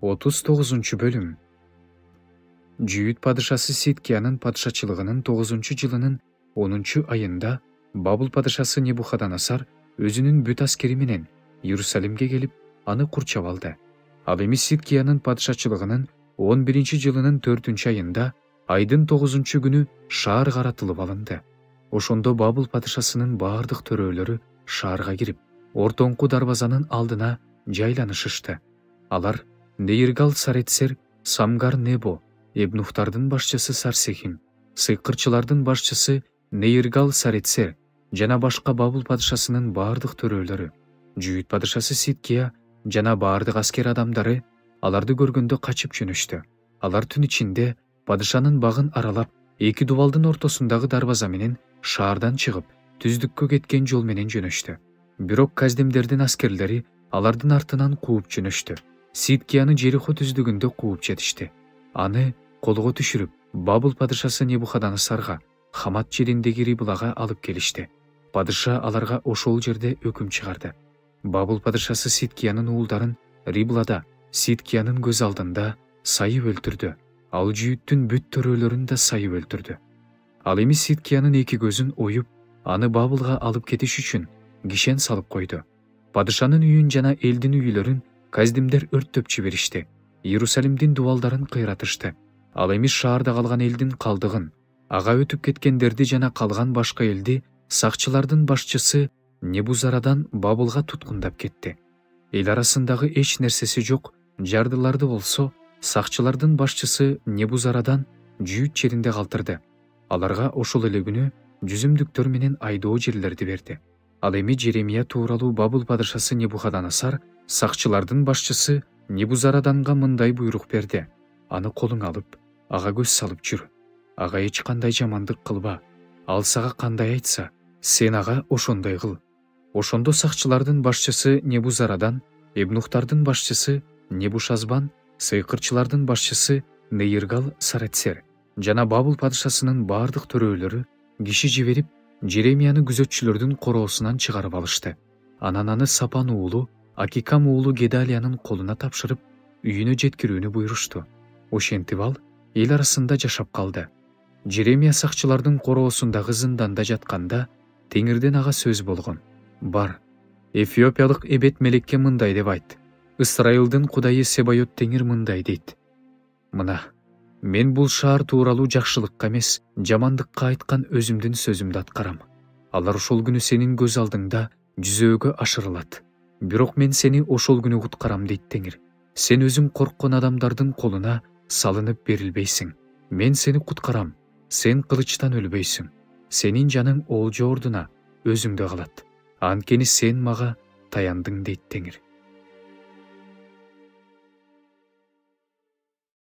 39 bölüm. Жүйүт падышасы Сидкиянын падышачылыгынын 9-жылынын 10-айында Бабыл падышасы Небухаданасар өзүнүн бүт аскери менен Иерусалимге келип, аны курчап алды. Ал эми Сидкиянын падышачылыгынын 11-жылынын 4-айында айдын 9-күнү шаар каратылып алынды. Ошондо Бабыл падышасынын баардык төрөлөрү шаарга кирип, ортоңку дарбазанын алдына жайланышышты. Алар Нейиргал Саретсер, Самгар Небо, Эбнухтардын башчысы Сарсехим, сыйкырчылардын башчысы Нейиргал Саретсер жана башка Бабыл падышасынын баардык төрөлөрү, Жүйүт падышасы Сидкия жана баардык аскер адамдары аларды көргөндө качып жөнөштү. Алар түн ичинде падышанын багын аралап, эки дубалдын ортосундагы дарбаза менен шаардан чыгып, түздүккө кеткен жол менен жөнөштү. Бирок Каздемдердин аскерлери алардын артынан кууп жөнөштү. Сидкияны Жерихо түздүгүндө кууп жетишти. Аны колго түшүрүп, Бабыл падышасы Небухаданасарга, Хамат жериндеги Риблага алып келишти. Падыша аларга ошол жерде өкүм чыгарды. Бабыл падышасы Сидкиянын уулдарын Риблада, Сидкиянын көз алдында сайып өлтүрдү. Ал жүйүттүн бүт төрөлөрүн да сайып өлтүрдү. Ал эми Сидкиянын эки көзүн оюп, аны Бабылга алып кетиш үчүн кишен салып койду. Падышанын үйүн жана элдин үйлөрүн Каздемдер өрттөп жиберишти. Иерусалимдин дубалдарын кыйратышты. Ал эми шаарда калган элдин калдыгын, ага өтүп кеткендерди жана калган башка элди сакчылардын башчысы Небузарадан Бабылга туткундап кетти. Эл арасындагы эч нерсеси жок жардыларды болсо, сакчылардын башчысы Небузарадан Жүйүт жеринде калтырды. Аларга ошол эле күнү жүзүмдүктөр менен айдоо жерлерди берди. Ал эми Жеремия тууралуу Бабыл падышасы Небухаданасар сакчылардын башчысы Небузараданга мындай буйрук берди: аны колуң алып, ага көз салып жүр. Ага эч кандай жамандык кылба. Ал сага кандай айтса, сен ага ошондой кыл. Ошондо сакчылардын башчысы Небузарадан, Эбнухтардын башчысы Небушазбан, сыйкырчылардын башчысы Нейиргал Саретсер жана Бабыл падышасынын баардык төрөлөрү киши жиберип, Жеремияны күзөтчүлөрдүн короосунан чыгарып алышты. Анан аны Сапан уулу, Акикам уулу Гедалиянын колуна тапшырып, үйүнө жеткирүүнү буйрушту. Ошентип ал эл арасында жашап калды. Жеремия сакчылардын короосундагы зынданда жатканда Теңирден ага сөз болгон: бар, Эфиопиялык Эбет мелекке мындай деп айт: Ысрайылдын Кудайы Себайот Теңир мындай дейт: мына, мен бул шаар тууралуу жакшылыкка эмес, жамандыкка айткан өзүмдүн сөзүмдү аткарам. Алар ошол күнү сенин көз алдыңда жүзөөгө ашырылат. Бирок мен сени ошол күнү куткарам дейт Теңир. Сен өзүң корккон адамдардын колуна салынып берилбейсиң. Мен сени куткарам. Сен кылычтан өлбөйсүң. Сенин жаның олжо ордуна өзүңдө калат. Анткени сен мага таяндың дейт Теңир.